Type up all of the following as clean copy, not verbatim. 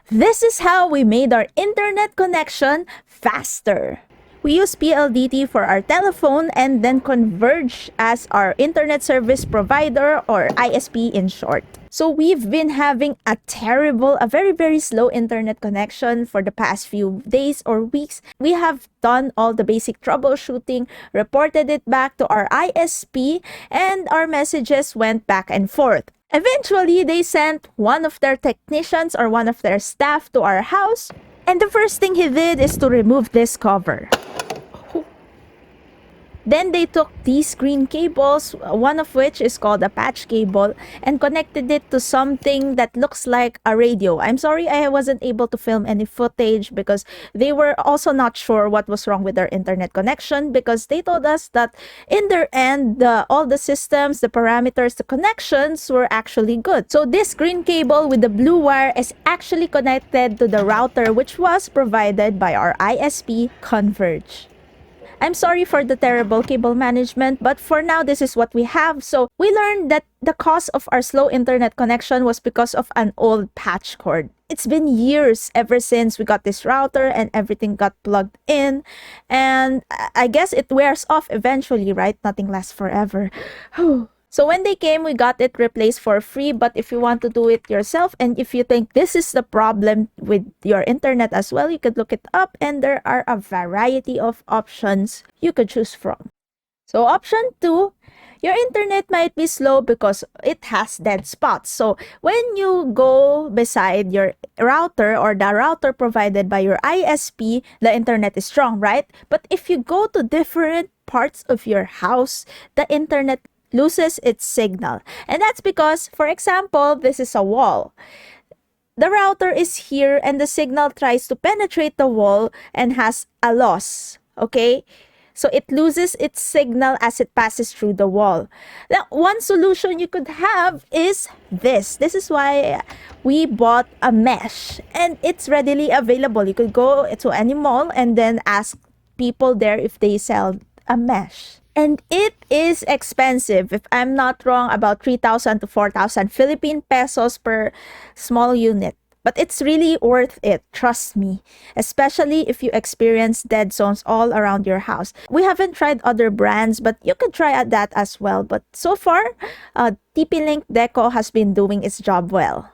This is how we made our internet connection faster. We use PLDT for our telephone and then Converge as our internet service provider, or ISP in short. So we've been having a very slow internet connection for the past few days or weeks. We have done all the basic troubleshooting, reported it back to our ISP, and our messages went back and forth. Eventually, they sent one of their technicians or one of their staff to our house, and the first thing he did is to remove this cover. Then they took these green cables, one of which is called a patch cable, and connected it to something that looks like a radio. I'm sorry I wasn't able to film any footage because they were also not sure what was wrong with their internet connection, because they told us that in their end, all the systems, the parameters, the connections were actually good. So this green cable with the blue wire is actually connected to the router, which was provided by our ISP, Converge. I'm sorry for the terrible cable management, but for now, this is what we have. So we learned that the cause of our slow internet connection was because of an old patch cord. It's been years ever since we got this router and everything got plugged in. And I guess it wears off eventually, right? Nothing lasts forever. So when they came, we got it replaced for free. But if you want to do it yourself, and if you think this is the problem with your internet as well, you could look it up, and there are a variety of options you could choose from. So option 2, your internet might be slow because it has dead spots. So when you go beside your router or the router provided by your ISP, the internet is strong, right? But if you go to different parts of your house, the internet loses its signal. And that's because, for example, this is a wall. The router is here and the signal tries to penetrate the wall and has a loss, okay? So it loses its signal as it passes through the wall. Now, one solution you could have is this. This is why we bought a mesh, and it's readily available. You could go to any mall and then ask people there if they sell a mesh. And it is expensive. If I'm not wrong, about 3,000 to 4,000 Philippine pesos per small unit. But it's really worth it, trust me. Especially if you experience dead zones all around your house. We haven't tried other brands, but you could try that as well. But so far, TP-Link Deco has been doing its job well.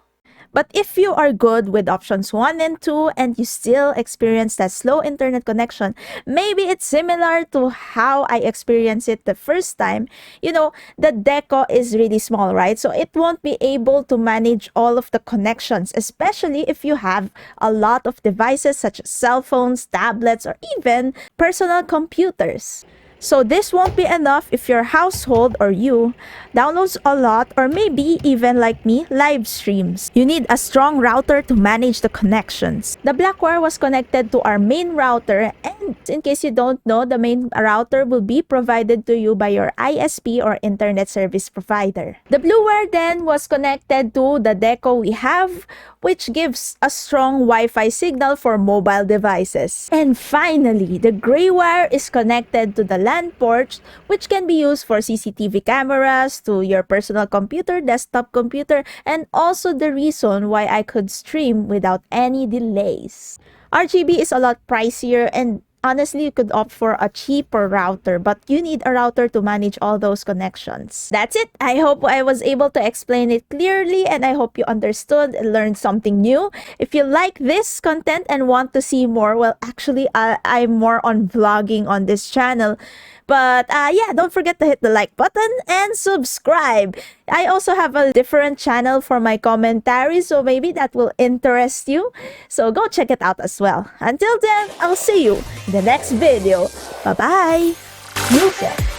But if you are good with options 1 and 2 and you still experience that slow internet connection, maybe it's similar to how I experienced it the first time. You know, the Deco is really small, right? So it won't be able to manage all of the connections, especially if you have a lot of devices such as cell phones, tablets, or even personal computers. So this won't be enough if your household or you downloads a lot, or maybe even like me, live streams. You need a strong router to manage the connections. The black wire was connected to our main router, and in case you don't know, the main router will be provided to you by your ISP or internet service provider. The blue wire then was connected to the Deco we have, which gives a strong Wi-Fi signal for mobile devices. And finally, the gray wire is connected to the LAN ports, which can be used for CCTV cameras, to your personal computer, desktop computer, and also the reason why I could stream without any delays. RGB is a lot pricier, and honestly, you could opt for a cheaper router, but you need a router to manage all those connections. That's it. I hope I was able to explain it clearly, and I hope you understood and learned something new. If you like this content and want to see more, well, actually, I'm more on vlogging on this channel. But yeah, don't forget to hit the like button and subscribe. I also have a different channel for my commentaries, so maybe that will interest you. So go check it out as well. Until then, I'll see you in the next video. Bye-bye. Music.